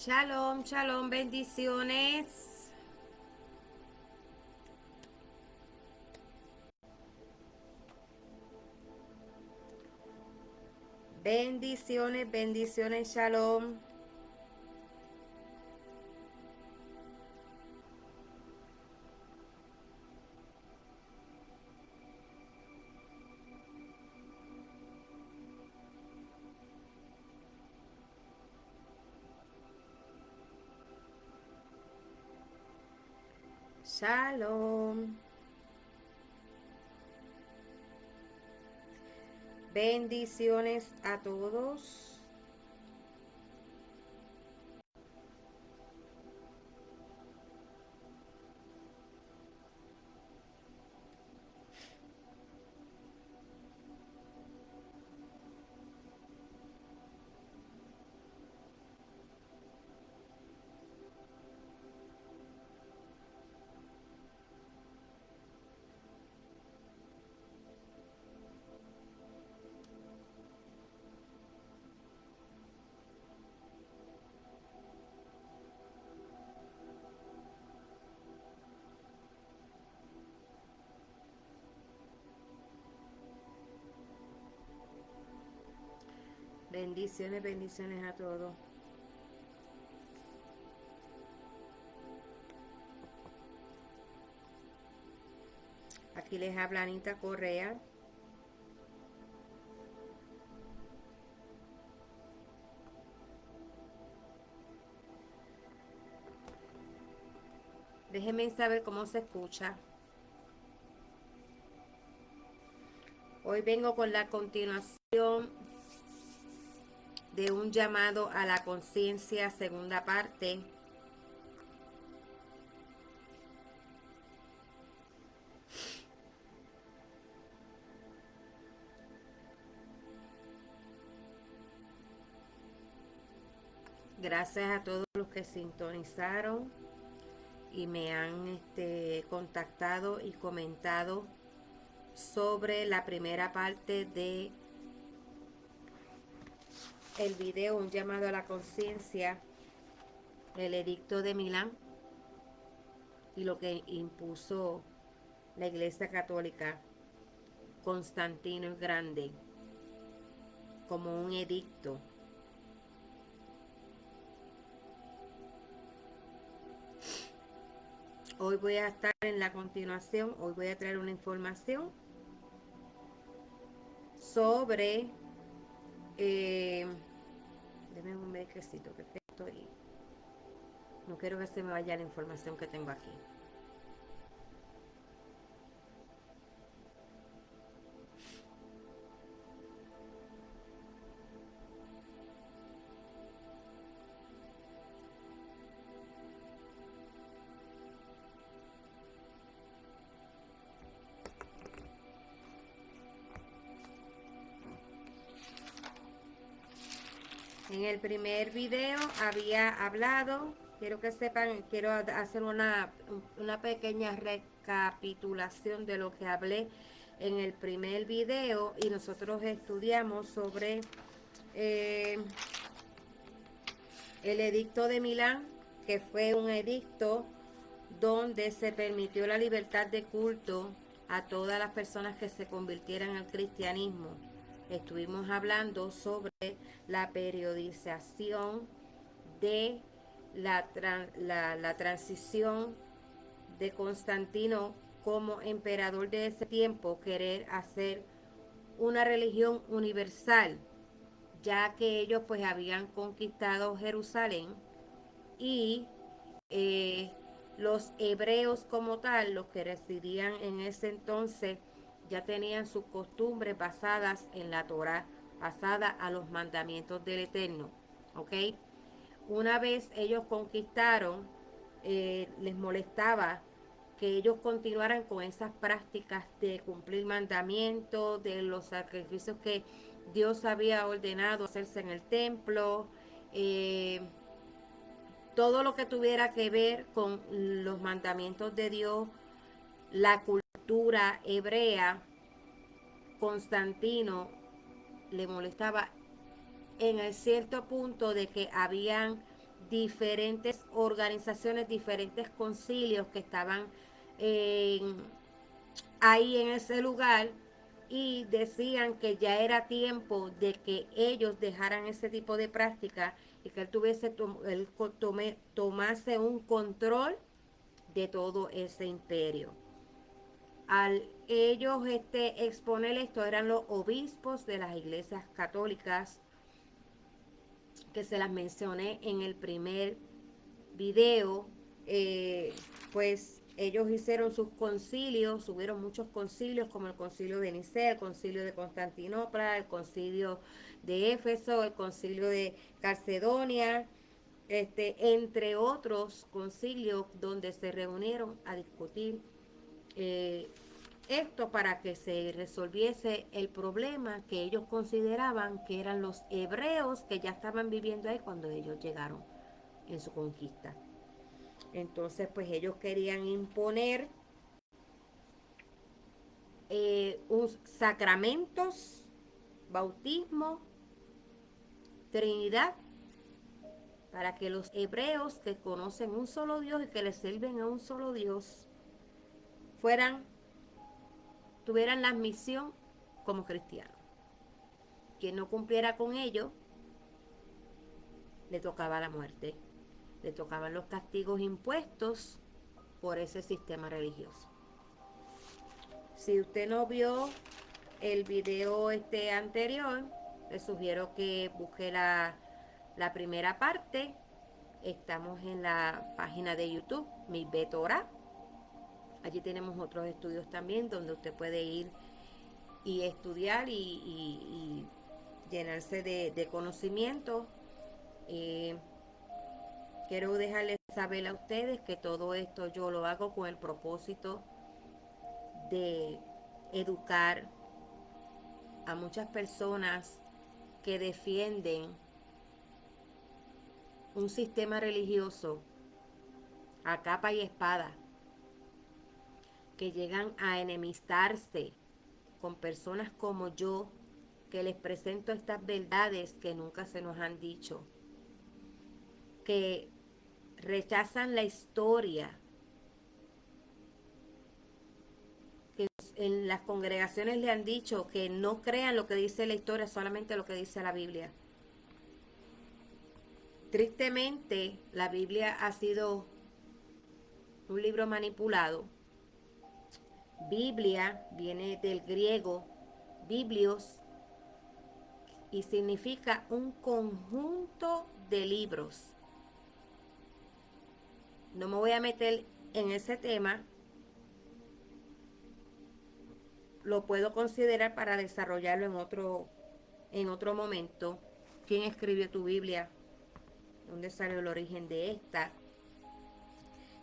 Shalom, shalom, bendiciones. Bendiciones, bendiciones, shalom. Shalom. Bendiciones a todos. Bendiciones, bendiciones a todos. Aquí les habla Anita Correa. Déjenme saber cómo se escucha. Hoy vengo con la continuación de un llamado a la conciencia, segunda parte. Gracias a todos los que sintonizaron y me han contactado y comentado sobre la primera parte de el video, un llamado a la conciencia, el edicto de Milán y lo que impuso la Iglesia Católica, Constantino el Grande, como un edicto. Hoy voy a estar en la continuación, hoy voy a traer una información sobre, denme un brequecito que estoy, no quiero que se me vaya la información que tengo aquí. En el primer video había hablado, quiero que sepan, quiero hacer una pequeña recapitulación de lo que hablé en el primer video, y nosotros estudiamos sobre el edicto de Milán, que fue un edicto donde se permitió la libertad de culto a todas las personas que se convirtieran al cristianismo. Estuvimos hablando sobre la periodización de la transición de Constantino como emperador de ese tiempo, querer hacer una religión universal, ya que ellos pues habían conquistado Jerusalén y los hebreos como tal, los que residían en ese entonces, ya tenían sus costumbres basadas en la Torá, basadas a los mandamientos del Eterno. ¿Ok? Una vez ellos conquistaron, les molestaba que ellos continuaran con esas prácticas de cumplir mandamientos, de los sacrificios que Dios había ordenado hacerse en el templo, todo lo que tuviera que ver con los mandamientos de Dios, la cultura hebrea. Constantino le molestaba en el cierto punto de que habían diferentes organizaciones, diferentes concilios que estaban ahí en ese lugar, y decían que ya era tiempo de que ellos dejaran ese tipo de práctica y que él tomase un control de todo ese imperio. Al ellos exponer esto, eran los obispos de las iglesias católicas, que se las mencioné en el primer video. Pues ellos hicieron sus concilios, hubieron muchos concilios, como el concilio de Nicea, el concilio de Constantinopla, el concilio de Éfeso, el concilio de Calcedonia, entre otros concilios donde se reunieron a discutir esto para que se resolviese el problema que ellos consideraban que eran los hebreos que ya estaban viviendo ahí cuando ellos llegaron en su conquista. Entonces, pues ellos querían imponer sacramentos, bautismo, Trinidad, para que los hebreos que conocen un solo Dios y que le sirven a un solo Dios tuvieran la misión como cristianos. Quien no cumpliera con ello, le tocaba la muerte, le tocaban los castigos impuestos por ese sistema religioso. Si usted no vio el video anterior, le sugiero que busque la primera parte. Estamos en la página de YouTube, Mi Betorah. Allí tenemos otros estudios también donde usted puede ir y estudiar y llenarse de conocimiento. Quiero dejarles saber a ustedes que todo esto yo lo hago con el propósito de educar a muchas personas que defienden un sistema religioso a capa y espada, que llegan a enemistarse con personas como yo, que les presento estas verdades que nunca se nos han dicho, que rechazan la historia, que en las congregaciones le han dicho que no crean lo que dice la historia, solamente lo que dice la Biblia. Tristemente, la Biblia ha sido un libro manipulado. Biblia viene del griego biblios y significa un conjunto de libros. No me voy a meter en ese tema. Lo puedo considerar para desarrollarlo en otro momento. ¿Quién escribió tu Biblia? ¿Dónde salió el origen de esta?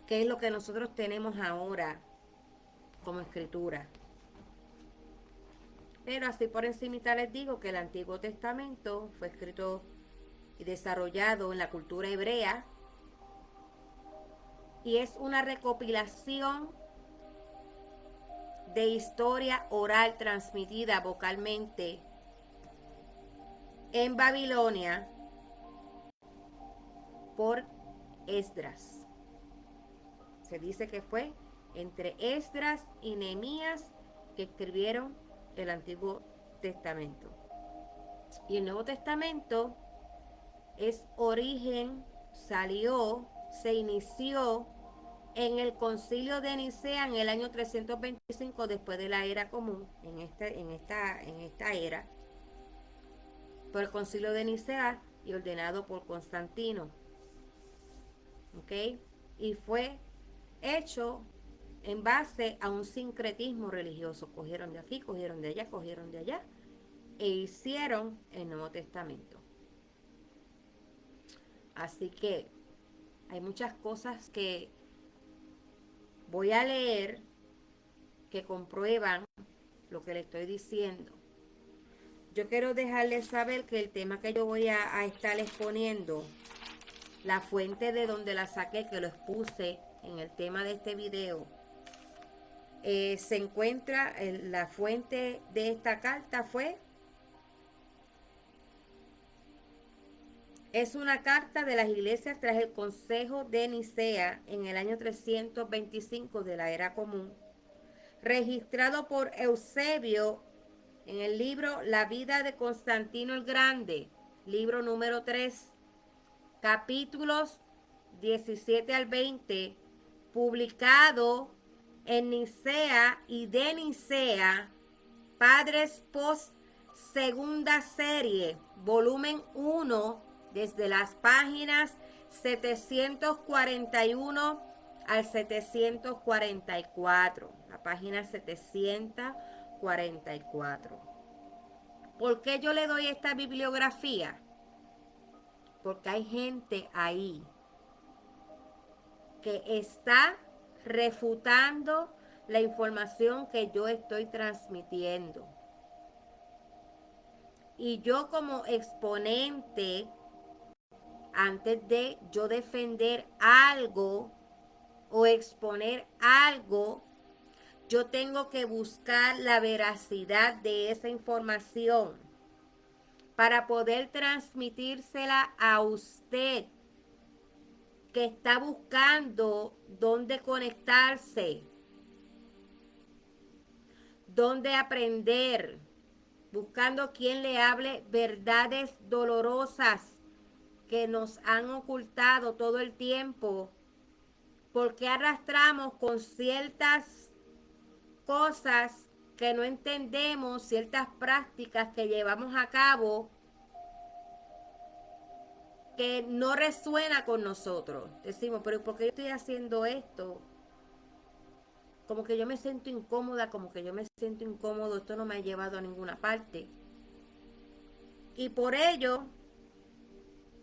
¿Qué es lo que nosotros tenemos ahora como escritura? Pero así por encimita les digo que el Antiguo Testamento fue escrito y desarrollado en la cultura hebrea y es una recopilación de historia oral transmitida vocalmente en Babilonia por Esdras. Se dice que fue entre Esdras y Nehemías que escribieron el Antiguo Testamento. Y el Nuevo Testamento se inició en el Concilio de Nicea en el año 325 después de la era común, en esta era, por el Concilio de Nicea y ordenado por Constantino. ¿Ok? Y fue hecho en base a un sincretismo religioso. Cogieron de aquí, cogieron de allá e hicieron el Nuevo Testamento. Así que hay muchas cosas que voy a leer que comprueban lo que le estoy diciendo. Yo quiero dejarles saber que el tema que yo voy a estar exponiendo, la fuente de donde la saqué, que lo expuse en el tema de este video, se encuentra, la fuente de esta carta fue Es una carta de las iglesias tras el Consejo de Nicea en el año 325 de la Era Común, registrado por Eusebio en el libro La vida de Constantino el Grande, libro número 3, capítulos 17 al 20, publicado en Nicea y de Nicea, Padres Post Segunda Serie, volumen 1, desde las páginas 741 al 744, la página 744. ¿Por qué yo le doy esta bibliografía? Porque hay gente ahí que está refutando la información que yo estoy transmitiendo. Y yo como exponente, antes de yo defender algo o exponer algo, yo tengo que buscar la veracidad de esa información para poder transmitírsela a usted que está buscando dónde conectarse, dónde aprender, buscando quien le hable verdades dolorosas que nos han ocultado todo el tiempo, porque arrastramos con ciertas cosas que no entendemos, ciertas prácticas que llevamos a cabo que no resuena con nosotros. Decimos, pero ¿por qué yo estoy haciendo esto? Como que yo me siento incómoda, como que yo me siento incómodo, esto no me ha llevado a ninguna parte. Y por ello,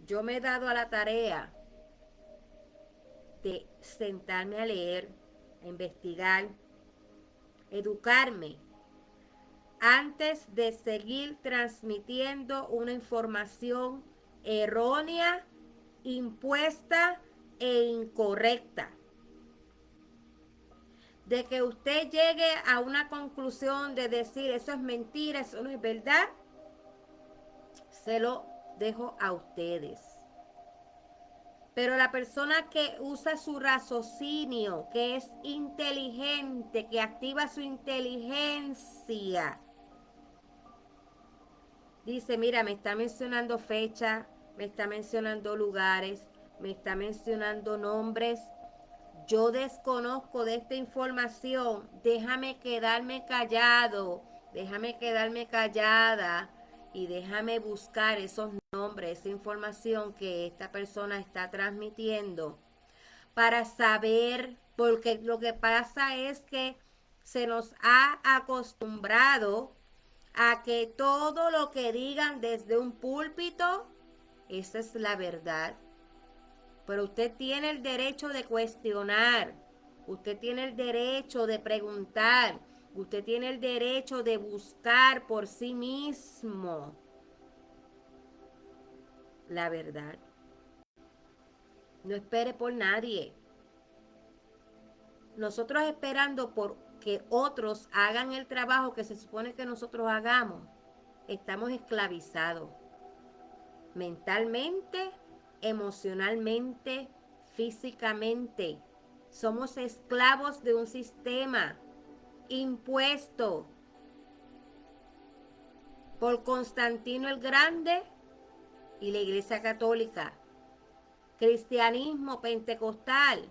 yo me he dado a la tarea de sentarme a leer, a investigar, educarme, antes de seguir transmitiendo una información errónea, impuesta e incorrecta. De que usted llegue a una conclusión de decir eso es mentira, eso no es verdad, se lo dejo a ustedes. Pero la persona que usa su raciocinio, que es inteligente, que activa su inteligencia, dice, mira, me está mencionando fecha, me está mencionando lugares, me está mencionando nombres. Yo desconozco de esta información, déjame quedarme callado, déjame quedarme callada y déjame buscar esos nombres, esa información que esta persona está transmitiendo para saber, porque lo que pasa es que se nos ha acostumbrado a que todo lo que digan desde un púlpito, esa es la verdad. Pero usted tiene el derecho de cuestionar, usted tiene el derecho de preguntar, usted tiene el derecho de buscar por sí mismo la verdad. No espere por nadie. Nosotros esperando por que otros hagan el trabajo que se supone que nosotros hagamos, estamos esclavizados mentalmente, emocionalmente, físicamente. Somos esclavos de un sistema impuesto por Constantino el Grande y la Iglesia Católica, cristianismo pentecostal,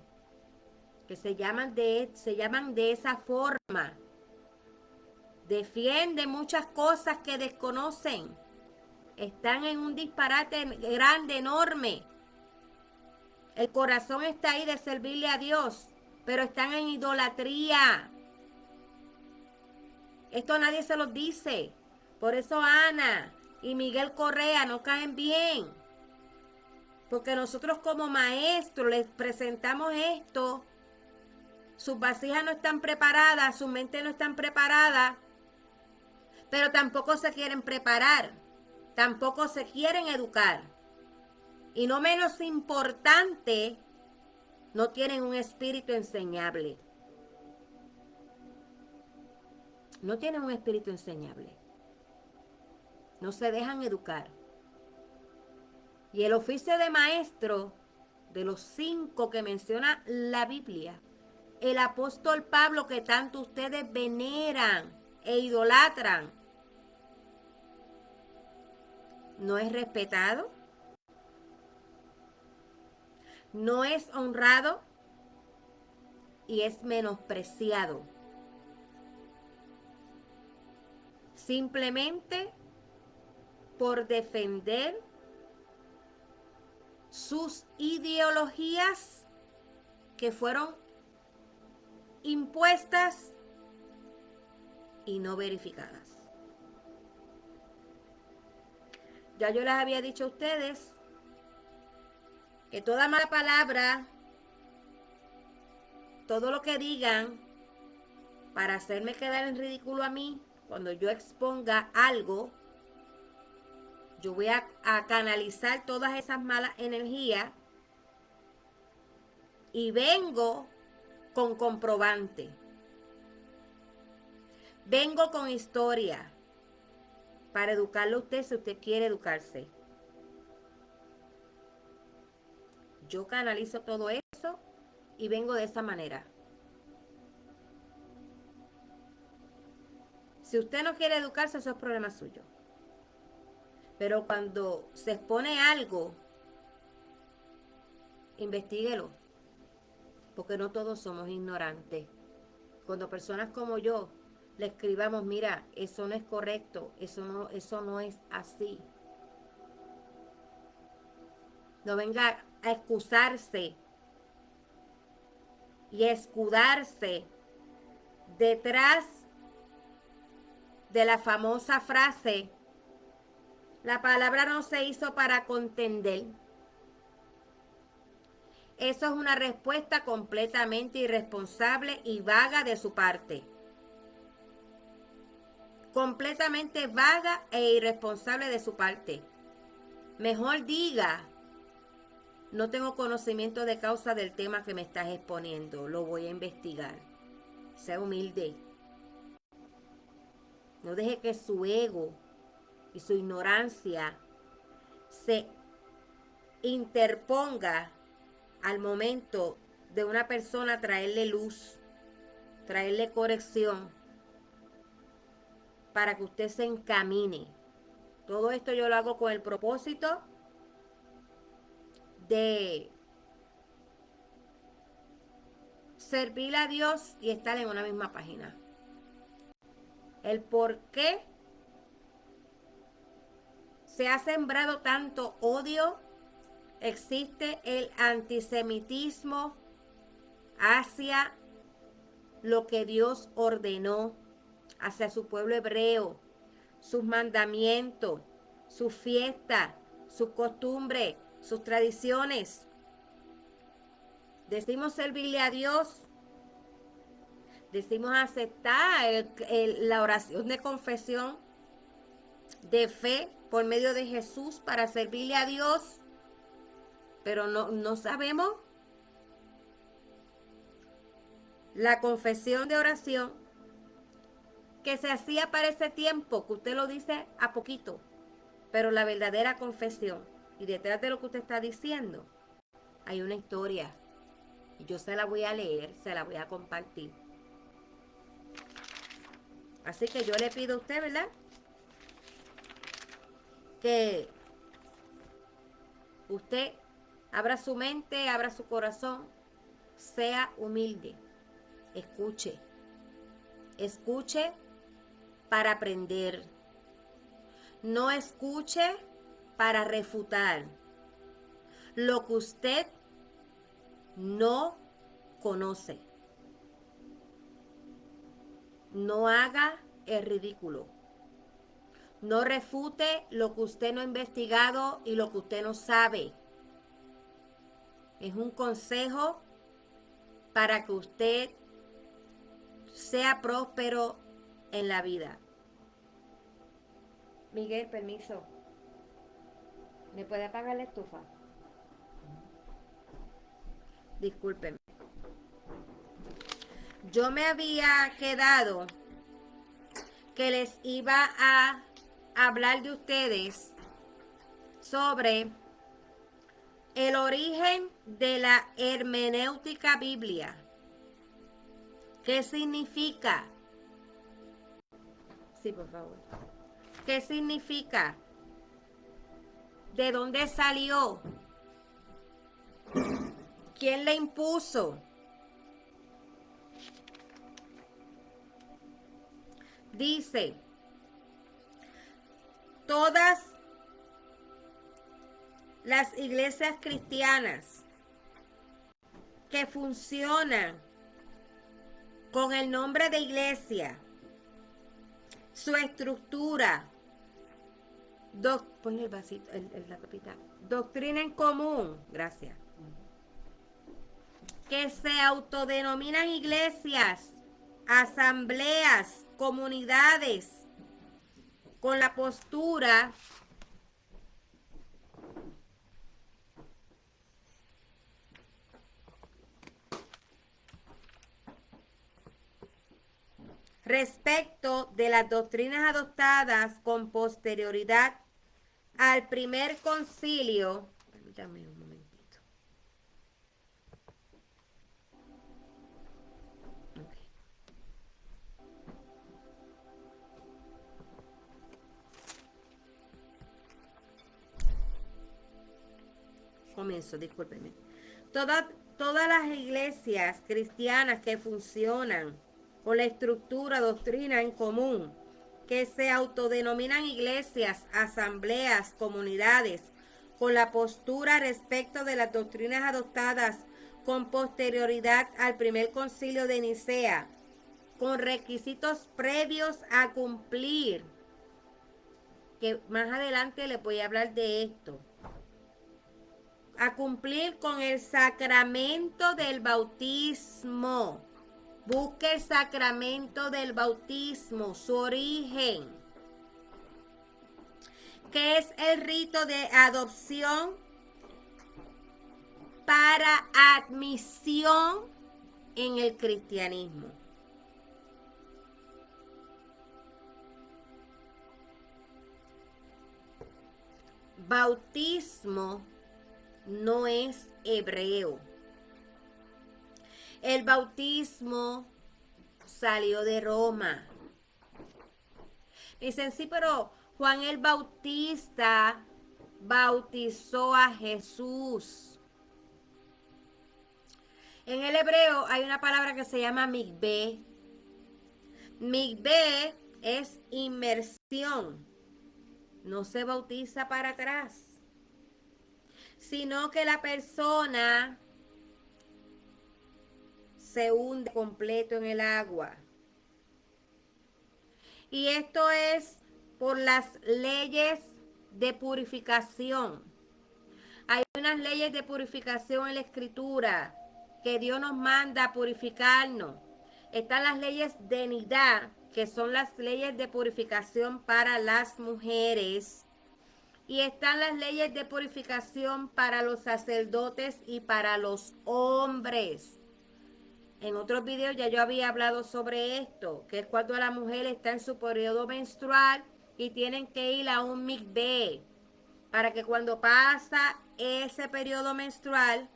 que se llaman de esa forma. Defienden muchas cosas que desconocen. Están en un disparate grande, enorme. El corazón está ahí de servirle a Dios, pero están en idolatría. Esto nadie se los dice. Por eso Ana y Miguel Correa no caen bien. Porque nosotros como maestros les presentamos esto. Sus vasijas no están preparadas, su mente no están preparada, pero tampoco se quieren preparar, tampoco se quieren educar. Y no menos importante, no tienen un espíritu enseñable. No tienen un espíritu enseñable. No se dejan educar. Y el oficio de maestro, de los 5 que menciona la Biblia, el apóstol Pablo, que tanto ustedes veneran e idolatran, no es respetado, no es honrado y es menospreciado. Simplemente por defender sus ideologías que fueron impuestas y no verificadas. Ya yo les había dicho a ustedes que toda mala palabra, todo lo que digan para hacerme quedar en ridículo a mí, cuando yo exponga algo, yo voy a canalizar todas esas malas energías y vengo con comprobante. Vengo con historia para educarlo a usted si usted quiere educarse. Yo canalizo todo eso y vengo de esa manera. Si usted no quiere educarse, eso es problema suyo. Pero cuando se expone algo, investíguelo. Porque no todos somos ignorantes. Cuando personas como yo le escribamos, mira, eso no es correcto, eso no es así. No venga a excusarse y escudarse detrás de la famosa frase, la palabra no se hizo para contender. Eso es una respuesta completamente irresponsable y vaga de su parte. Completamente vaga e irresponsable de su parte. Mejor diga, no tengo conocimiento de causa del tema que me estás exponiendo, lo voy a investigar. Sea humilde. No deje que su ego y su ignorancia se interponga al momento de una persona traerle luz, traerle corrección, para que usted se encamine. Todo esto yo lo hago con el propósito de servir a Dios y estar en una misma página. El por qué se ha sembrado tanto odio, existe el antisemitismo hacia lo que Dios ordenó, hacia su pueblo hebreo, sus mandamientos, sus fiestas, sus costumbres, sus tradiciones. Decimos servirle a Dios, decimos aceptar la oración de confesión de fe por medio de Jesús para servirle a Dios, pero no sabemos la confesión de oración que se hacía para ese tiempo, que usted lo dice a poquito, pero la verdadera confesión, y detrás de lo que usted está diciendo, hay una historia, y yo se la voy a leer, se la voy a compartir. Así que yo le pido a usted, ¿verdad?, que usted abra su mente, abra su corazón, sea humilde, escuche para aprender, no escuche para refutar lo que usted no conoce. No haga el ridículo. No refute lo que usted no ha investigado y lo que usted no sabe. Es un consejo para que usted sea próspero en la vida. Miguel, permiso. ¿Me puede apagar la estufa? Discúlpenme. Yo me había quedado que les iba a hablar de ustedes sobre El origen de la hermenéutica biblia. ¿Qué significa? Sí, por favor. ¿Qué significa? ¿De dónde salió? ¿Quién le impuso? Dice, todas las iglesias cristianas que funcionan con el nombre de iglesia, su estructura, ponle el vasito, la capita, doctrina en común, gracias, que se autodenominan iglesias, asambleas, comunidades, con la postura respecto de las doctrinas adoptadas con posterioridad al primer concilio. Permítame un momentito. Okay. Comienzo, discúlpenme. Todas las iglesias cristianas que funcionan con la estructura, doctrina en común, que se autodenominan iglesias, asambleas, comunidades, con la postura respecto de las doctrinas adoptadas con posterioridad al primer concilio de Nicea, con requisitos previos a cumplir, que más adelante les voy a hablar de esto, a cumplir con el sacramento del bautismo. Busque el sacramento del bautismo, su origen, que es el rito de adopción para admisión en el cristianismo. Bautismo no es hebreo. El bautismo salió de Roma. Dicen, sí, pero Juan el Bautista bautizó a Jesús. En el hebreo hay una palabra que se llama mikveh. Mikveh es inmersión. No se bautiza para atrás, sino que la persona se hunde completo en el agua. Y esto es por las leyes de purificación. Hay unas leyes de purificación en la Escritura que Dios nos manda a purificarnos. Están las leyes de nidá, que son las leyes de purificación para las mujeres. Y están las leyes de purificación para los sacerdotes y para los hombres. En otros videos ya yo había hablado sobre esto, que es cuando la mujer está en su periodo menstrual y tienen que ir a un mikveh para que cuando pasa ese periodo menstrual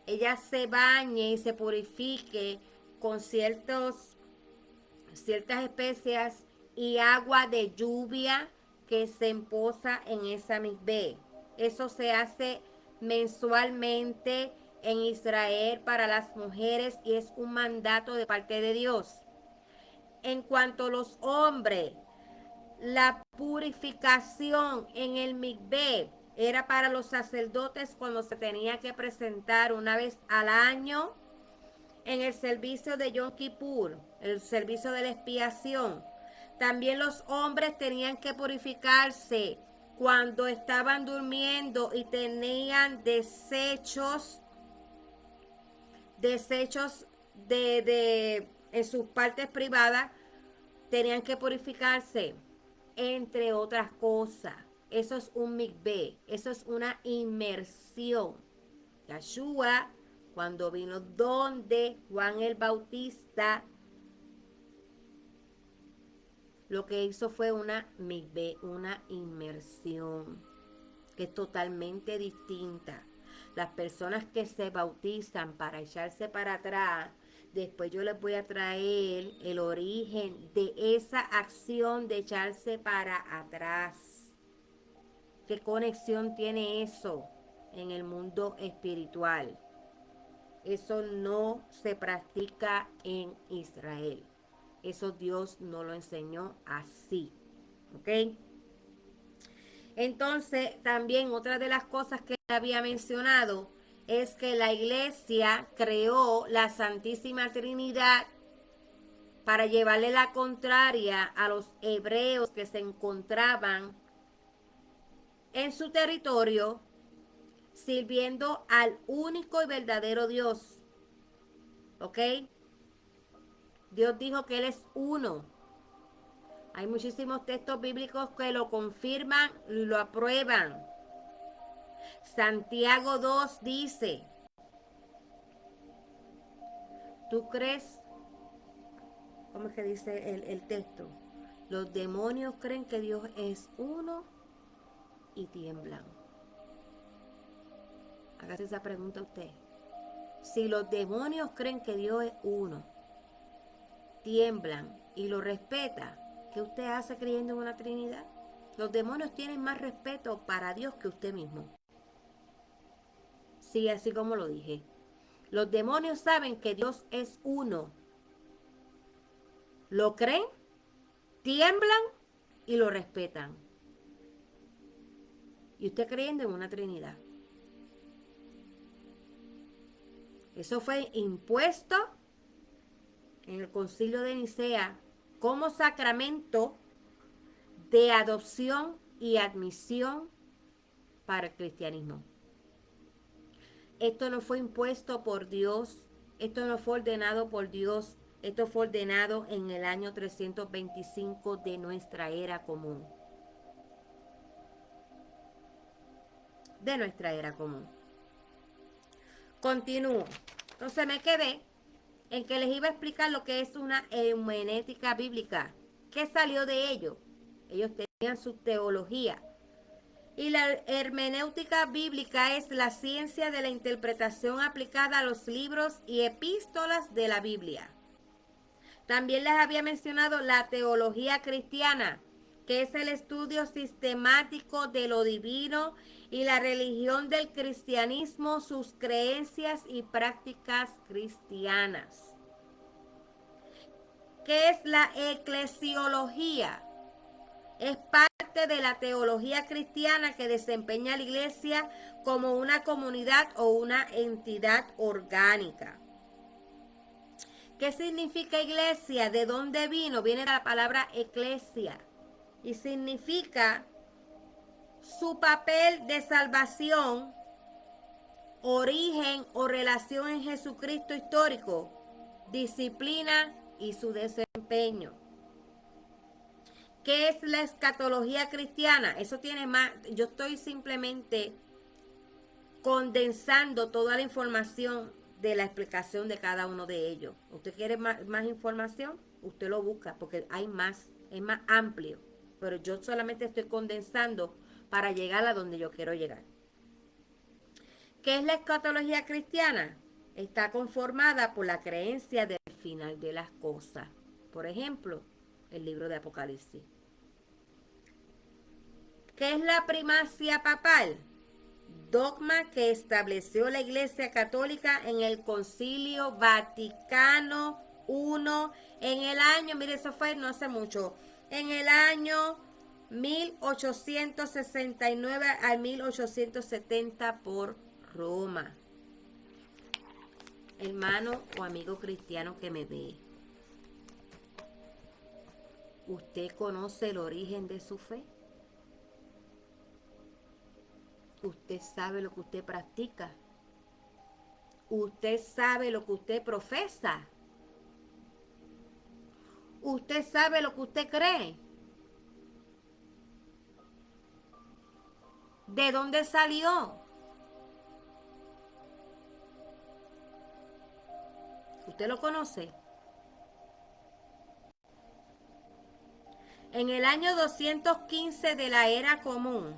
ella se bañe y se purifique con ciertas especias y agua de lluvia que se emposa en esa mikveh. Eso se hace mensualmente en Israel para las mujeres y es un mandato de parte de Dios. En cuanto a los hombres, la purificación en el mikveh era para los sacerdotes cuando se tenía que presentar una vez al año en el servicio de Yom Kippur, el servicio de la expiación. También los hombres tenían que purificarse cuando estaban durmiendo y tenían desechos en sus partes privadas, tenían que purificarse, entre otras cosas. Eso es un mikveh, eso es una inmersión. Yeshua, cuando vino donde Juan el Bautista, lo que hizo fue una mikveh, una inmersión, que es totalmente distinta. Las personas que se bautizan para echarse para atrás, después yo les voy a traer el origen de esa acción de echarse para atrás. ¿Qué conexión tiene eso en el mundo espiritual? Eso no se practica en Israel. Eso Dios no lo enseñó así. ¿Ok? Entonces, también otra de las cosas que había mencionado es que la iglesia creó la Santísima Trinidad para llevarle la contraria a los hebreos que se encontraban en su territorio sirviendo al único y verdadero Dios. ¿Ok? Dios dijo que Él es uno. Hay muchísimos textos bíblicos que lo confirman y lo aprueban. Santiago 2 dice, ¿tú crees? ¿Cómo es que dice el texto? Los demonios creen que Dios es uno y tiemblan. Hágase esa pregunta a usted. Si los demonios creen que Dios es uno, tiemblan y lo respeta, ¿qué usted hace creyendo en una Trinidad? Los demonios tienen más respeto para Dios que usted mismo. Sí, así como lo dije. Los demonios saben que Dios es uno. Lo creen, tiemblan y lo respetan. Y usted creyendo en una Trinidad. Eso fue impuesto en el Concilio de Nicea como sacramento de adopción y admisión para el cristianismo. Esto no fue impuesto por Dios, esto no fue ordenado por Dios, esto fue ordenado en el año 325 de nuestra era común. De nuestra era común. Continúo. Entonces me quedé en que les iba a explicar lo que es una hermenéutica bíblica. ¿Qué salió de ello? Ellos tenían su teología. Y la hermenéutica bíblica es la ciencia de la interpretación aplicada a los libros y epístolas de la Biblia. También les había mencionado la teología cristiana, que es el estudio sistemático de lo divino y la religión del cristianismo, sus creencias y prácticas cristianas. ¿Qué es la eclesiología? Es parte de la teología cristiana que desempeña la iglesia como una comunidad o una entidad orgánica. ¿Qué significa iglesia? ¿De dónde vino? Viene de la palabra eclesia y significa su papel de salvación, origen o relación en Jesucristo histórico, disciplina y su desempeño. ¿Qué es la escatología cristiana? Eso tiene más, yo estoy simplemente condensando toda la información de la explicación de cada uno de ellos. ¿Usted quiere más información? Usted lo busca porque hay más, es más amplio. Pero yo solamente estoy condensando para llegar a donde yo quiero llegar. ¿Qué es la escatología cristiana? Está conformada por la creencia del final de las cosas. Por ejemplo, el libro de Apocalipsis. ¿Qué es la primacia papal? Dogma que estableció la Iglesia Católica en el Concilio Vaticano I en el año, mire, eso fue no hace mucho, en el año 1869 al 1870 por Roma. Hermano o amigo cristiano que me ve, ¿usted conoce el origen de su fe? ¿Usted sabe lo que usted practica? ¿Usted sabe lo que usted profesa? ¿Usted sabe lo que usted cree? ¿De dónde salió? ¿Usted lo conoce? En el año 215 de la era común,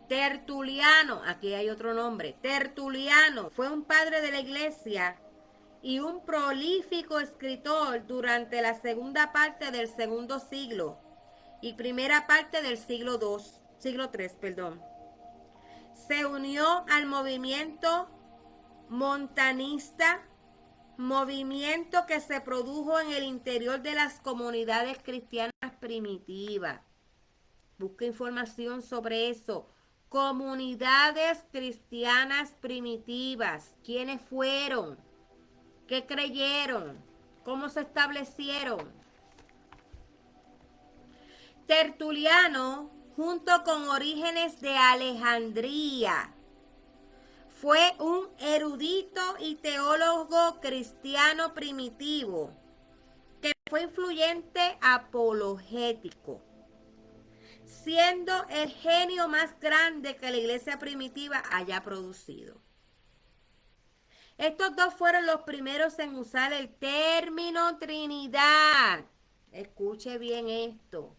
Tertuliano, aquí hay otro nombre, Tertuliano, fue un padre de la iglesia y un prolífico escritor durante la segunda parte del segundo siglo y primera parte del siglo III, perdón. Se unió al movimiento montanista, movimiento que se produjo en el interior de las comunidades cristianas primitivas. Busca información sobre eso. Comunidades cristianas primitivas. ¿Quiénes fueron? ¿Qué creyeron? ¿Cómo se establecieron? Tertuliano, junto con Orígenes de Alejandría, fue un erudito y teólogo cristiano primitivo que fue influyente apologético, siendo el genio más grande que la iglesia primitiva haya producido. Estos dos fueron los primeros en usar el término Trinidad. Escuche bien esto.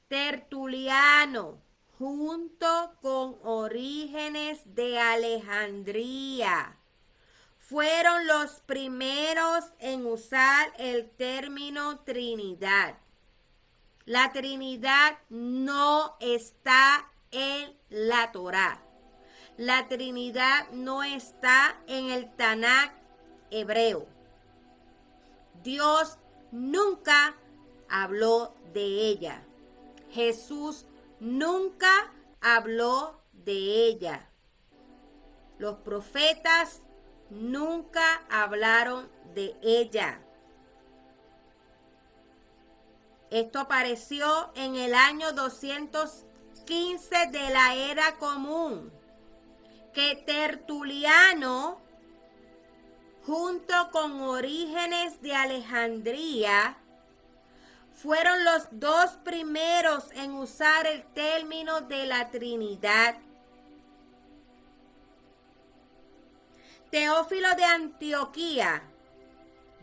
Tertuliano, junto con Orígenes de Alejandría, fueron los primeros en usar el término Trinidad. La Trinidad no está en la Torá. La Trinidad no está en el Tanakh hebreo. Dios nunca habló de ella. Jesús nunca habló de ella. Los profetas nunca hablaron de ella. Esto apareció en el año 215 de la era común, que Tertuliano, junto con Orígenes de Alejandría, fueron los dos primeros en usar el término de la Trinidad. Teófilo de Antioquía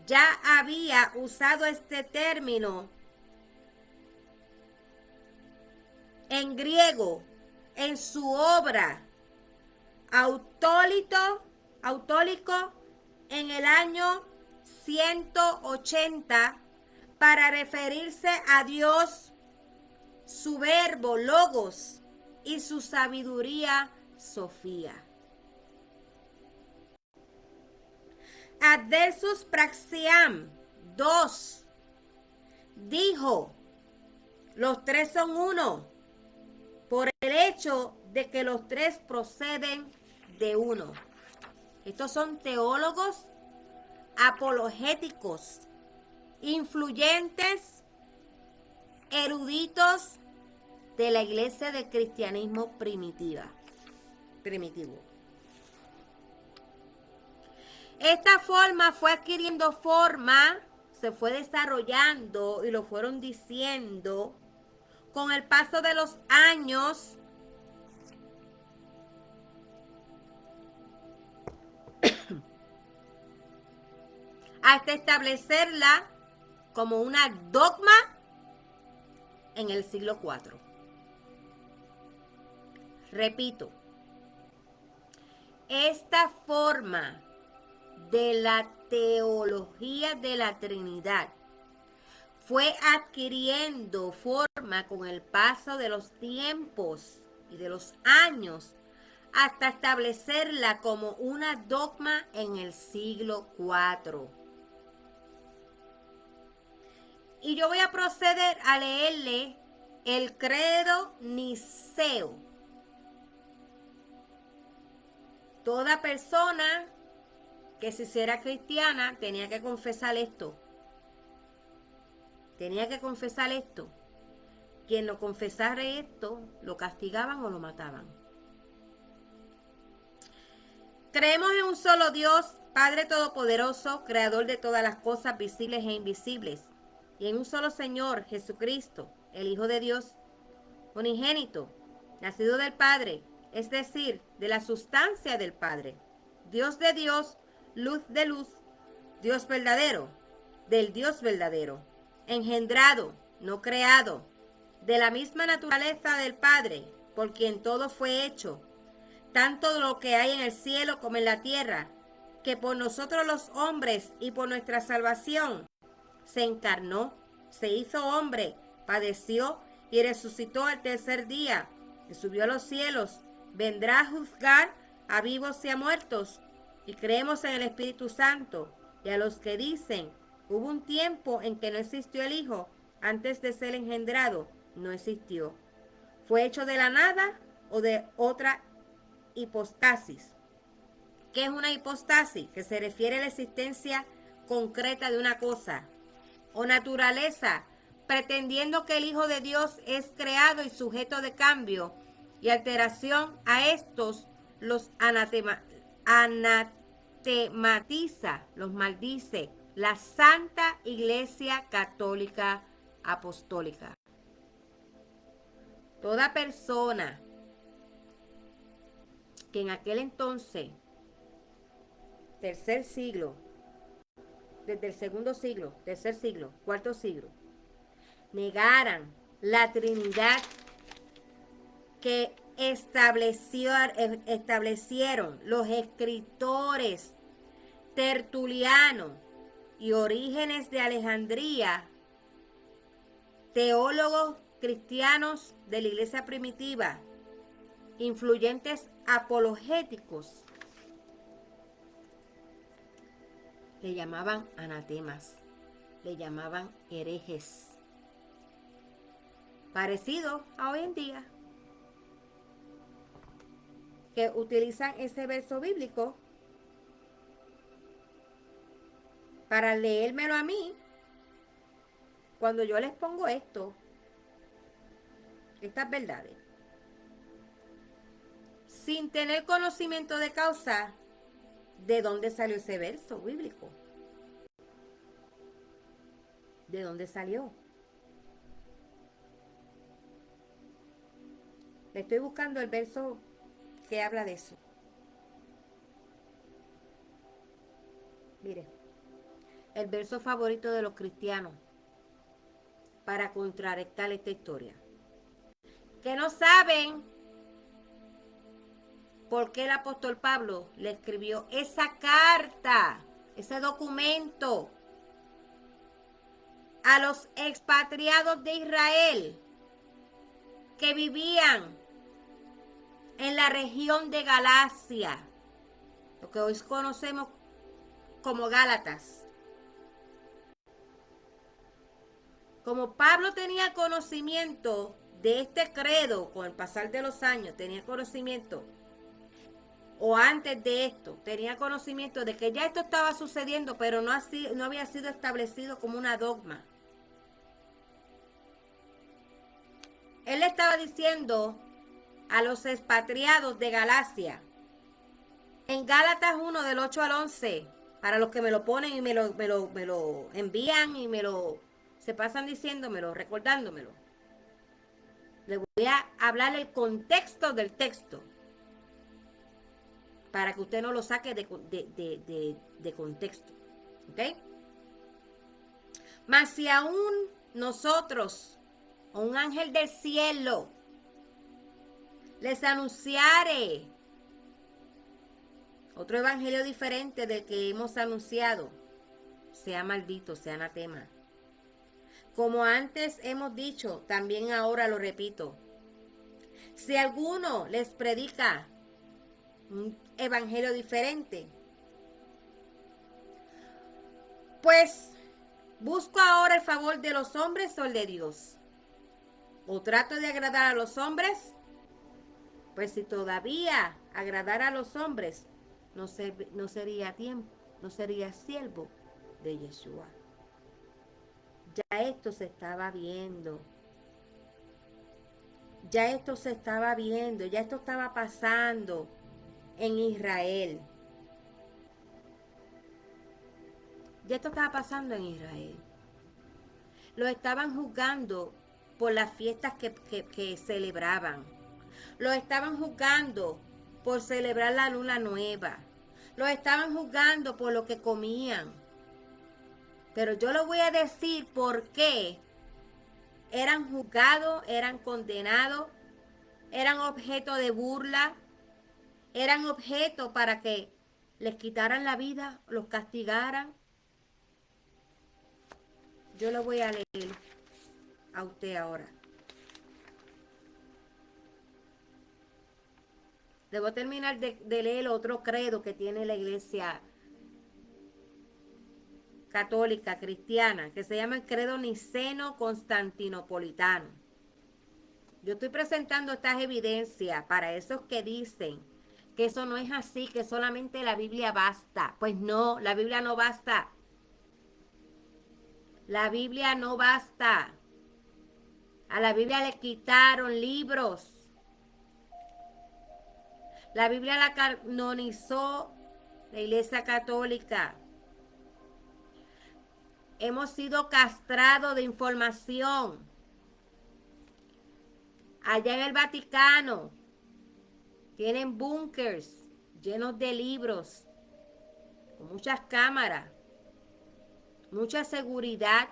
ya había usado este término en griego en su obra Autólico en el año 180 para referirse a Dios, su verbo logos y su sabiduría Sofía. Adversus Praxiam 2 dijo: los tres son uno, por el hecho de que los tres proceden de uno. Estos son teólogos apologéticos, influyentes, eruditos de la iglesia del cristianismo primitivo. Esta forma fue adquiriendo forma, se fue desarrollando y lo fueron diciendo con el paso de los años. Hasta establecerla como una dogma en el siglo IV. Repito, esta forma de la teología de la Trinidad fue adquiriendo forma con el paso de los tiempos y de los años hasta establecerla como una dogma en el siglo IV. Y yo voy a proceder a leerle el credo niceo. Toda persona que se hiciera cristiana tenía que confesar esto. Tenía que confesar esto. Quien no confesara esto, lo castigaban o lo mataban. Creemos en un solo Dios, Padre Todopoderoso, Creador de todas las cosas visibles e invisibles, y en un solo Señor, Jesucristo, el Hijo de Dios, unigénito, nacido del Padre, es decir, de la sustancia del Padre, Dios de Dios, luz de luz, Dios verdadero, del Dios verdadero, engendrado, no creado, de la misma naturaleza del Padre, por quien todo fue hecho, tanto lo que hay en el cielo como en la tierra, que por nosotros los hombres y por nuestra salvación se encarnó, se hizo hombre, padeció y resucitó al tercer día, y subió a los cielos, vendrá a juzgar a vivos y a muertos, y creemos en el Espíritu Santo, y a los que dicen, hubo un tiempo en que no existió el Hijo, antes de ser engendrado, no existió. ¿Fue hecho de la nada o de otra hipostasis? ¿Qué es una hipostasis? Que se refiere a la existencia concreta de una cosa o naturaleza, pretendiendo que el Hijo de Dios es creado y sujeto de cambio y alteración. A estos los anatematiza, los maldice la Santa Iglesia Católica Apostólica. Toda persona que en aquel entonces, tercer siglo, desde el segundo siglo, tercer siglo, cuarto siglo, negaran la Trinidad que establecieron los escritores Tertuliano y Orígenes de Alejandría, teólogos cristianos de la iglesia primitiva, influyentes apologéticos, le llamaban anatemas, le llamaban herejes, parecido a hoy en día, que utilizan ese verso bíblico para leérmelo a mí cuando yo les pongo estas verdades, sin tener conocimiento de causa de dónde salió ese verso bíblico. ¿De dónde salió? Estoy buscando el verso que habla de eso. Mire, el verso favorito de los cristianos para contrarrestar esta historia. Que no saben por qué el apóstol Pablo le escribió esa carta, ese documento a los expatriados de Israel que vivían en la región de Galacia, lo que hoy conocemos como Gálatas. Como Pablo tenía conocimiento de este credo con el pasar de los años, tenía conocimiento, o antes de esto, tenía conocimiento de que ya esto estaba sucediendo, pero no había sido establecido como una dogma. Él le estaba diciendo a los expatriados de Galacia, en Gálatas 1 del 8 al 11, para los que me lo ponen y me lo envían y se pasan diciéndomelo, recordándomelo. Le voy a hablar el contexto del texto para que usted no lo saque de contexto. ¿Ok? Mas si aún nosotros, o un ángel del cielo, les anunciare otro evangelio diferente del que hemos anunciado, sea maldito, sea anatema. Como antes hemos dicho, también ahora lo repito. Si alguno les predica un evangelio diferente, pues busco ahora el favor de los hombres o el de Dios. ¿O trato de agradar a los hombres? Pues si todavía agradara a los hombres, no sería siervo de Yeshua. Ya esto se estaba viendo. Ya esto estaba pasando en Israel. Ya esto estaba pasando en Israel. Lo estaban juzgando por las fiestas que celebraban. Lo estaban juzgando por celebrar la luna nueva. Lo estaban juzgando por lo que comían. Pero yo les voy a decir por qué eran juzgados, eran condenados eran objeto de burla, eran objeto para que les quitaran la vida, los castigaran. Yo lo voy a leer a usted ahora. Debo terminar de leer otro credo que tiene la iglesia católica cristiana, que se llama el credo niceno-constantinopolitano. Yo estoy presentando estas evidencias para esos que dicen que eso no es así, que solamente la Biblia basta. Pues no, la Biblia no basta. La Biblia no basta. A la Biblia le quitaron libros. La Biblia la canonizó la Iglesia Católica. Hemos sido castrados de información. Allá en el Vaticano tienen búnkers llenos de libros, con muchas cámaras, mucha seguridad,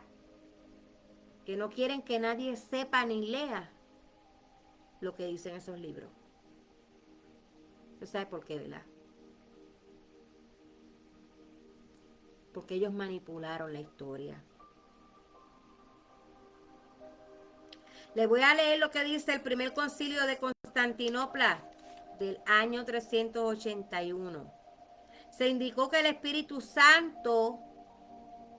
que no quieren que nadie sepa ni lea lo que dicen esos libros. ¿Usted sabe por qué, verdad? Porque ellos manipularon la historia. Les voy a leer lo que dice el primer concilio de Constantinopla del año 381. Se indicó que el Espíritu Santo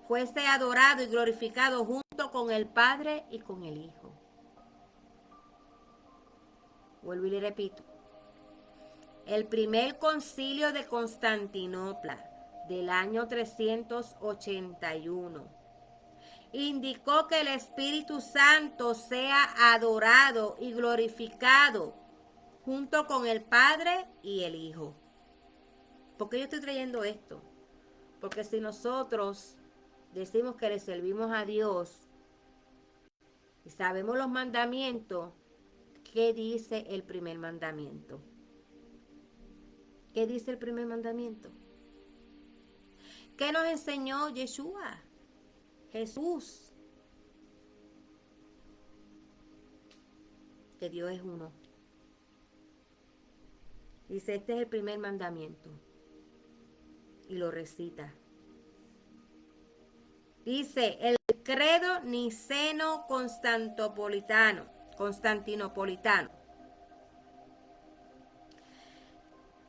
fuese adorado y glorificado junto con el Padre y con el Hijo. Vuelvo y le repito. El primer concilio de Constantinopla del año 381 indicó que el Espíritu Santo sea adorado y glorificado junto con el Padre y el Hijo. ¿Por qué yo estoy trayendo esto? Porque si nosotros decimos que le servimos a Dios y sabemos los mandamientos, ¿qué dice el primer mandamiento? ¿Qué dice el primer mandamiento? ¿Qué nos enseñó Yeshua? Jesús. Que Dios es uno. Dice, este es el primer mandamiento. Y lo recita. Dice, el credo niceno-constantinopolitano.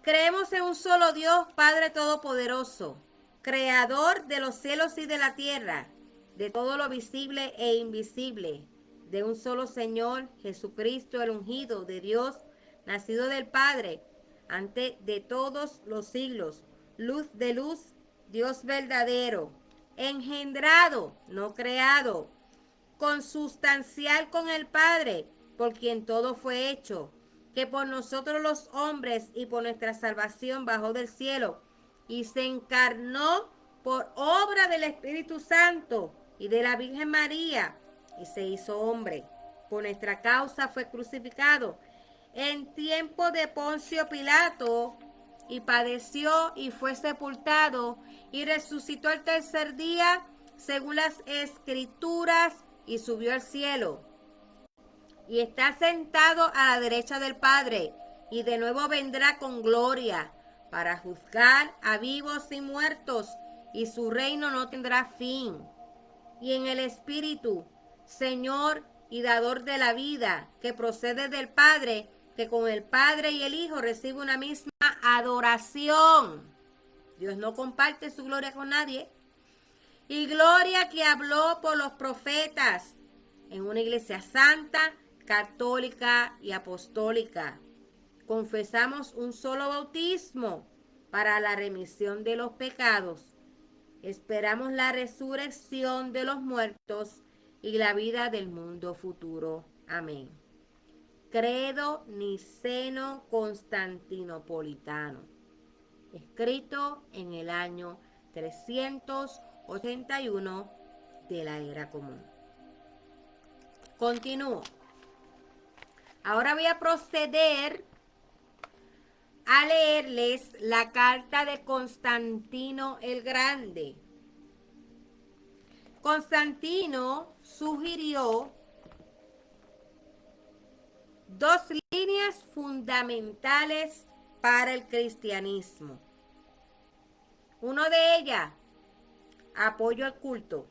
Creemos en un solo Dios, Padre Todopoderoso, Creador de los cielos y de la tierra, de todo lo visible e invisible, de un solo Señor, Jesucristo el ungido de Dios, nacido del Padre, antes de todos los siglos, luz de luz, Dios verdadero, engendrado, no creado, consustancial con el Padre, por quien todo fue hecho, que por nosotros los hombres y por nuestra salvación bajó del cielo y se encarnó por obra del Espíritu Santo y de la Virgen María y se hizo hombre. Por nuestra causa fue crucificado en tiempo de Poncio Pilato y padeció y fue sepultado y resucitó el tercer día según las Escrituras y subió al cielo y está sentado a la derecha del Padre, y de nuevo vendrá con gloria para juzgar a vivos y muertos, y su reino no tendrá fin. Y en el Espíritu, Señor y dador de la vida, que procede del Padre, que con el Padre y el Hijo recibe una misma adoración. Dios no comparte su gloria con nadie. Y gloria que habló por los profetas en una iglesia santa, católica y apostólica. Confesamos un solo bautismo para la remisión de los pecados. Esperamos la resurrección de los muertos y la vida del mundo futuro. Amén. Credo niceno-constantinopolitano, escrito en el año 381 de la era común. Continúo. Ahora voy a proceder a leerles la carta de Constantino el Grande. Constantino sugirió dos líneas fundamentales para el cristianismo. Uno de ellas, apoyo al culto.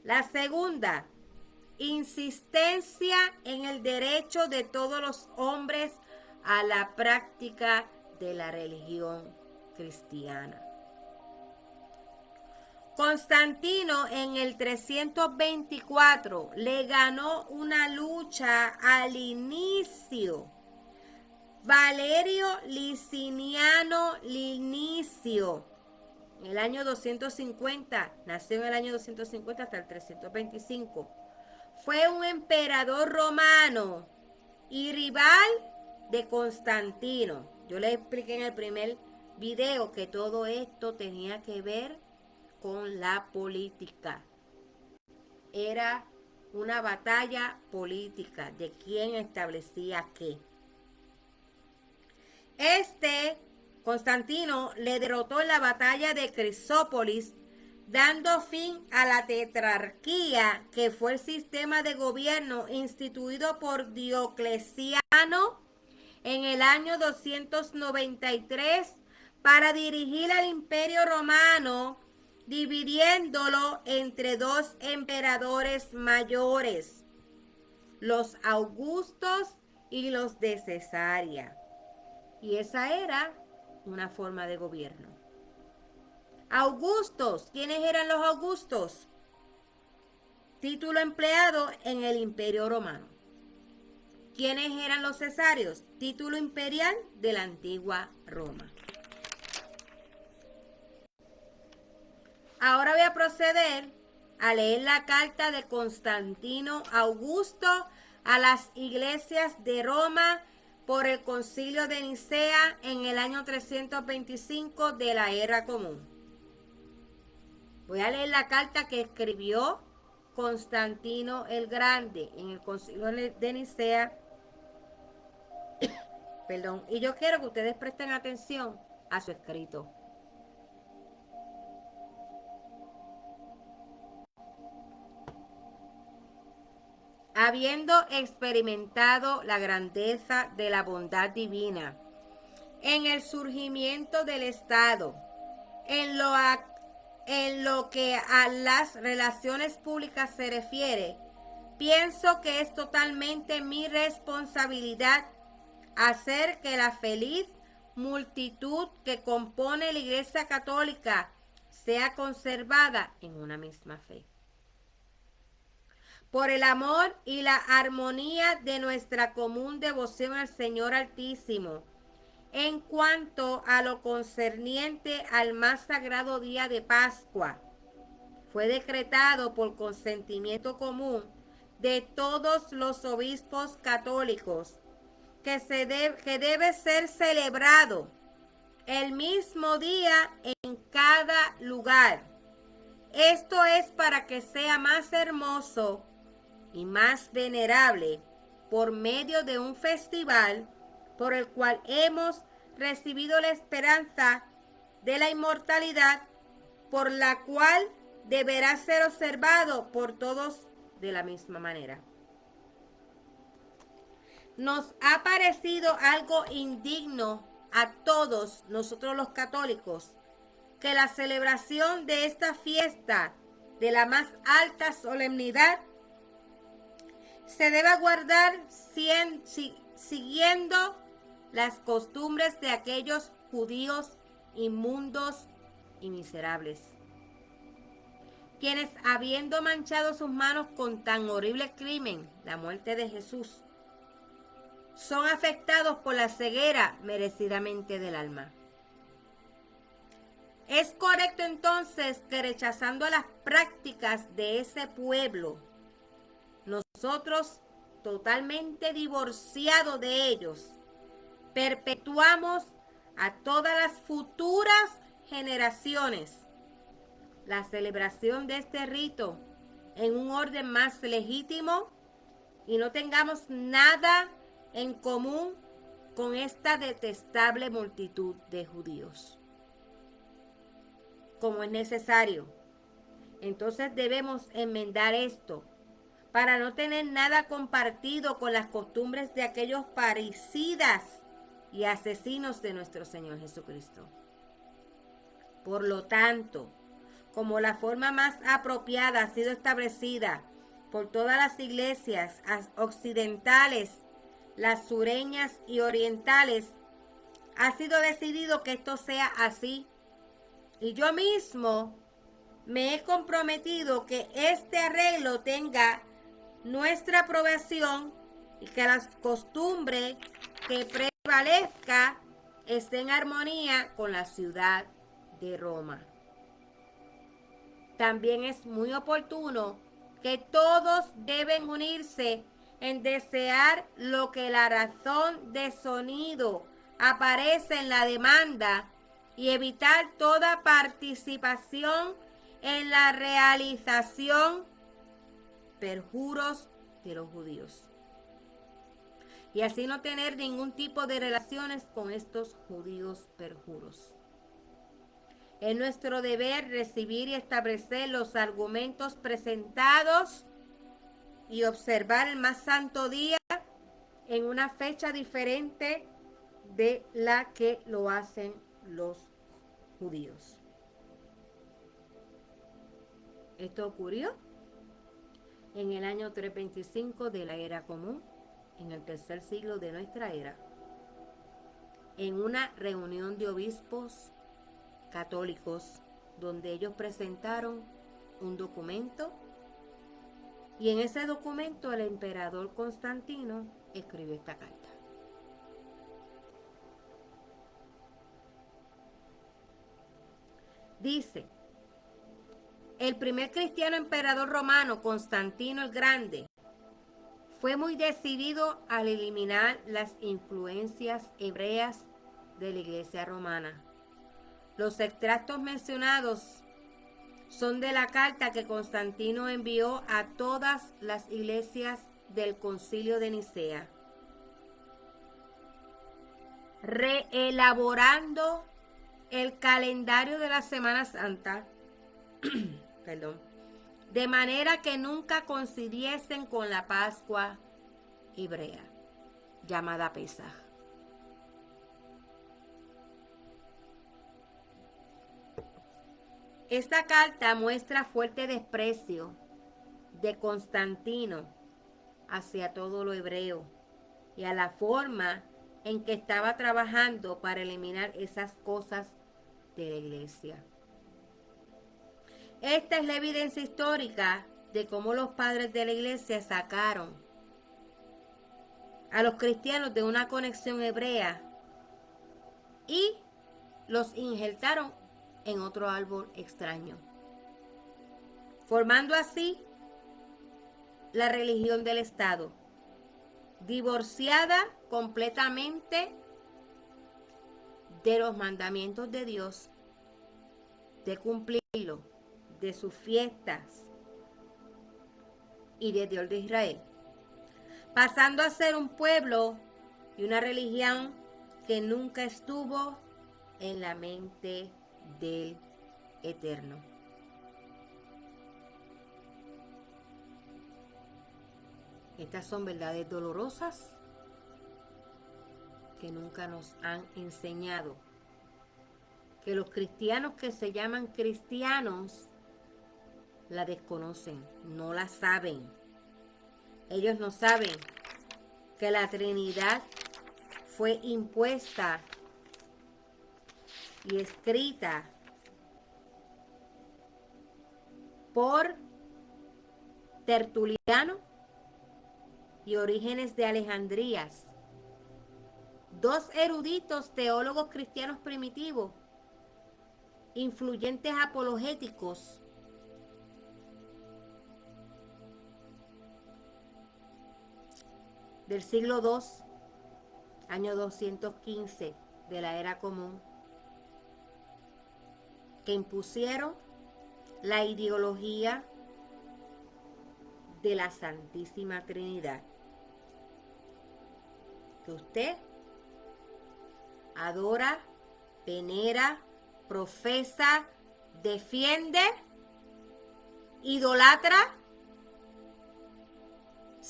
La segunda, insistencia en el derecho de todos los hombres a la práctica de la religión cristiana. Constantino en el 324 le ganó una lucha al inicio. Valerio Liciniano Linicio, en el año 250, nació en el año 250 hasta el 325. Fue un emperador romano y rival de Constantino. Yo les expliqué en el primer video que todo esto tenía que ver con la política. Era una batalla política de quién establecía qué. Constantino le derrotó en la batalla de Crisópolis, dando fin a la tetrarquía, que fue el sistema de gobierno instituido por Diocleciano en el año 293 para dirigir al Imperio Romano, dividiéndolo entre dos emperadores mayores, los Augustos y los de Cesarea. Y esa era una forma de gobierno. Augustos, ¿quiénes eran los Augustos? Título empleado en el Imperio Romano. ¿Quiénes eran los cesarios? Título imperial de la antigua Roma. Ahora voy a proceder a leer la carta de Constantino Augusto a las iglesias de Roma por el Concilio de Nicea en el año 325 de la Era Común. Voy a leer la carta que escribió Constantino el Grande en el Concilio de Nicea. Perdón, y yo quiero que ustedes presten atención a su escrito. Habiendo experimentado la grandeza de la bondad divina en el surgimiento del Estado, en lo que a las relaciones públicas se refiere, pienso que es totalmente mi responsabilidad hacer que la feliz multitud que compone la Iglesia Católica sea conservada en una misma fe. Por el amor y la armonía de nuestra común devoción al Señor Altísimo, en cuanto a lo concerniente al más sagrado día de Pascua, fue decretado por consentimiento común de todos los obispos católicos que debe ser celebrado el mismo día en cada lugar. Esto es para que sea más hermoso y más venerable por medio de un festival por el cual hemos recibido la esperanza de la inmortalidad, por la cual deberá ser observado por todos de la misma manera. Nos ha parecido algo indigno a todos nosotros los católicos que la celebración de esta fiesta de la más alta solemnidad se debe guardar siguiendo las costumbres de aquellos judíos inmundos y miserables, quienes, habiendo manchado sus manos con tan horrible crimen, la muerte de Jesús, son afectados por la ceguera merecidamente del alma. Es correcto entonces que, rechazando las prácticas de ese pueblo, nosotros, totalmente divorciados de ellos, perpetuamos a todas las futuras generaciones la celebración de este rito en un orden más legítimo y no tengamos nada en común con esta detestable multitud de judíos. Como es necesario, entonces debemos enmendar esto para no tener nada compartido con las costumbres de aquellos parricidas y asesinos de nuestro Señor Jesucristo. Por lo tanto, como la forma más apropiada ha sido establecida por todas las iglesias occidentales, las sureñas y orientales, ha sido decidido que esto sea así. Y yo mismo me he comprometido que este arreglo tenga nuestra aprobación y que las costumbres que prevalezca esté en armonía con la ciudad de Roma. También es muy oportuno que todos deben unirse en desear lo que la razón de sonido aparece en la demanda y evitar toda participación en la realización perjuros de los judíos. Y así no tener ningún tipo de relaciones con estos judíos perjuros. Es nuestro deber recibir y establecer los argumentos presentados y observar el más santo día en una fecha diferente de la que lo hacen los judíos. Esto ocurrió en el año 325 de la era común, en el tercer siglo de nuestra era, en una reunión de obispos católicos donde ellos presentaron un documento y en ese documento el emperador Constantino escribió esta carta. Dice: el primer cristiano emperador romano, Constantino el Grande, fue muy decidido al eliminar las influencias hebreas de la Iglesia romana. Los extractos mencionados son de la carta que Constantino envió a todas las iglesias del Concilio de Nicea, reelaborando el calendario de la Semana Santa, de manera que nunca coincidiesen con la Pascua hebrea, llamada Pesaj. Esta carta muestra fuerte desprecio de Constantino hacia todo lo hebreo y a la forma en que estaba trabajando para eliminar esas cosas de la iglesia. Esta es la evidencia histórica de cómo los padres de la iglesia sacaron a los cristianos de una conexión hebrea y los injertaron en otro árbol extraño, formando así la religión del Estado, divorciada completamente de los mandamientos de Dios, de cumplirlo, de sus fiestas y de Dios de Israel, pasando a ser un pueblo y una religión que nunca estuvo en la mente del Eterno. Estas son verdades dolorosas que nunca nos han enseñado, que los cristianos que se llaman cristianos la desconocen, no la saben. Ellos no saben que la Trinidad fue impuesta y escrita por Tertuliano y Orígenes de Alejandrías, dos eruditos teólogos cristianos primitivos, influyentes apologéticos, del siglo II, año 215 de la era común, que impusieron la ideología de la Santísima Trinidad, que usted adora, venera, profesa, defiende, idolatra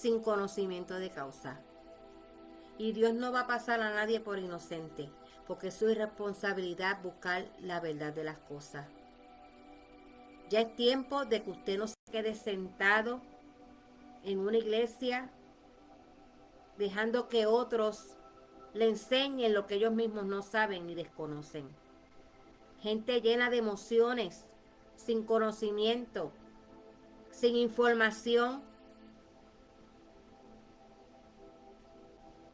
sin conocimiento de causa. Y Dios no va a pasar a nadie por inocente, porque es su irresponsabilidad buscar la verdad de las cosas. Ya es tiempo de que usted no se quede sentado en una iglesia dejando que otros le enseñen lo que ellos mismos no saben ni desconocen. Gente llena de emociones, sin conocimiento, sin información,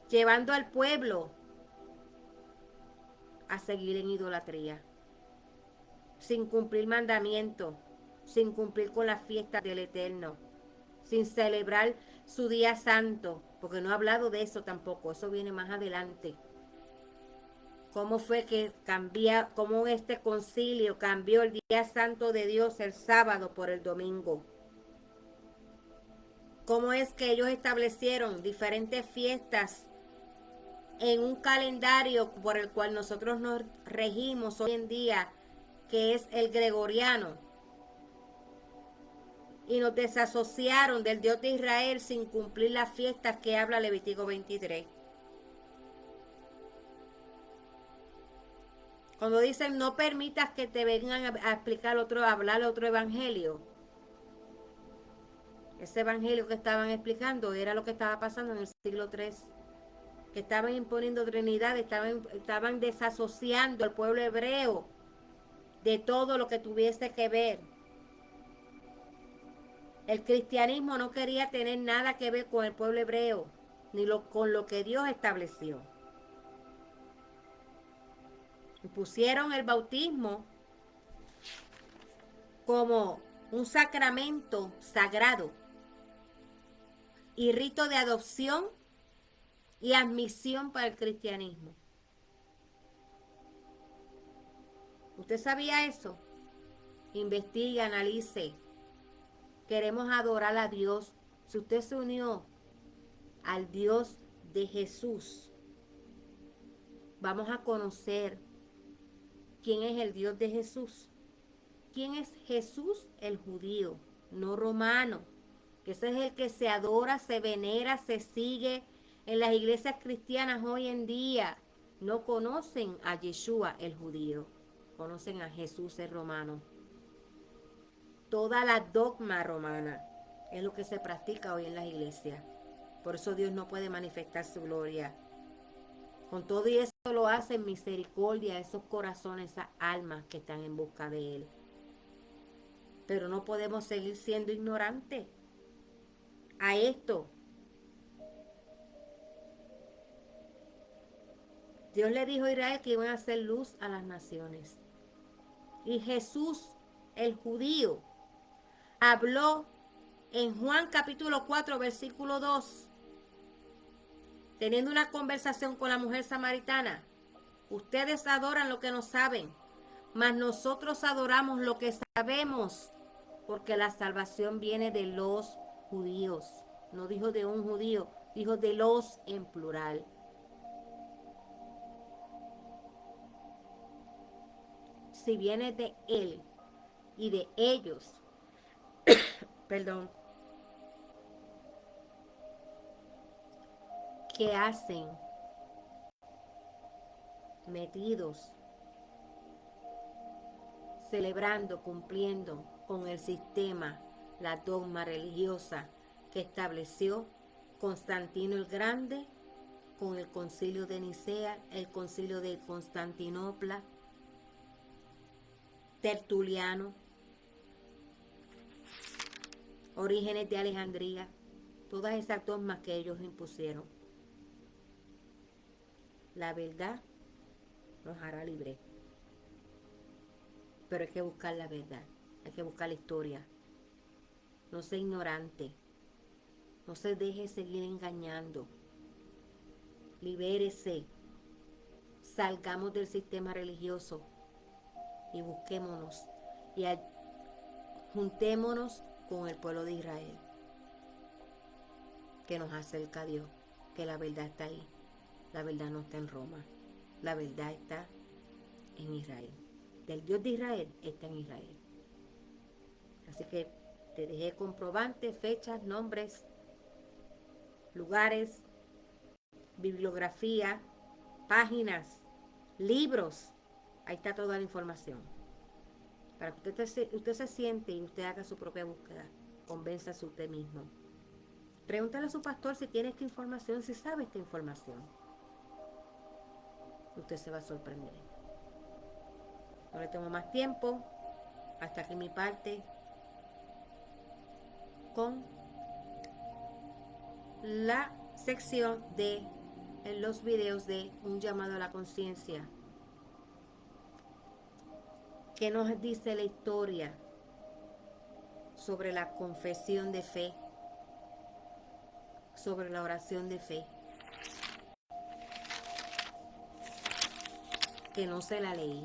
llevando al pueblo a seguir en idolatría, sin cumplir mandamientos, sin cumplir con las fiestas del Eterno, sin celebrar su día santo, porque no he hablado de eso tampoco, eso viene más adelante. Cómo fue que cómo este concilio cambió el día santo de Dios, el sábado, por el domingo. Cómo es que ellos establecieron diferentes fiestas en un calendario por el cual nosotros nos regimos hoy en día, que es el gregoriano. Y nos desasociaron del Dios de Israel sin cumplir las fiestas que habla Levítico 23. Cuando dicen no permitas que te vengan a explicar a hablar otro evangelio. Ese evangelio que estaban explicando era lo que estaba pasando en el siglo III. Que estaban imponiendo Trinidad, estaban desasociando al pueblo hebreo de todo lo que tuviese que ver. El cristianismo no quería tener nada que ver con el pueblo hebreo, ni con lo que Dios estableció. Y pusieron el bautismo como un sacramento sagrado y rito de adopción y admisión para el cristianismo. ¿Usted sabía eso? Investigue, analice. Queremos adorar a Dios. Si usted se unió al Dios de Jesús, vamos a conocer quién es el Dios de Jesús. ¿Quién es Jesús? El judío, no romano. Que ese es el que se adora, se venera, se sigue en las iglesias cristianas hoy en día. No conocen a Yeshua, el judío. Conocen a Jesús, el romano. Toda la dogma romana es lo que se practica hoy en las iglesias. Por eso Dios no puede manifestar su gloria. Con todo y eso lo hace en misericordia a esos corazones, esas almas que están en busca de Él. Pero no podemos seguir siendo ignorantes a esto. Dios le dijo a Israel que iban a hacer luz a las naciones. Y Jesús, el judío, habló en Juan capítulo 4, versículo 2, teniendo una conversación con la mujer samaritana. Ustedes adoran lo que no saben, mas nosotros adoramos lo que sabemos, porque la salvación viene de los judíos. No dijo de un judío, dijo de los en plural. Si viene de él y de ellos, perdón, ¿qué hacen metidos, celebrando, cumpliendo con el sistema, la dogma religiosa que estableció Constantino el Grande con el concilio de Nicea, el concilio de Constantinopla, Tertuliano, Orígenes de Alejandría, todas esas dogmas que ellos impusieron? La verdad nos hará libres. Pero hay que buscar la verdad, hay que buscar la historia. No sea ignorante, no se deje seguir engañando. Libérese, salgamos del sistema religioso y busquémonos y juntémonos con el pueblo de Israel, que nos acerca a Dios, que la verdad está ahí. La verdad no está en Roma, la verdad está en Israel. Del Dios de Israel está en Israel. Así que te dejé comprobantes, fechas, nombres lugares, bibliografía, páginas, libros. Ahí está toda la información. Para que usted se siente y usted haga su propia búsqueda. Convénzase usted mismo. Pregúntale a su pastor si tiene esta información, si sabe esta información. Usted se va a sorprender. No le tomo más tiempo. Hasta aquí mi parte con la sección de en los videos de un llamado a la conciencia. ¿Qué nos dice la historia sobre la confesión de fe? Sobre la oración de fe. Que no se la leí.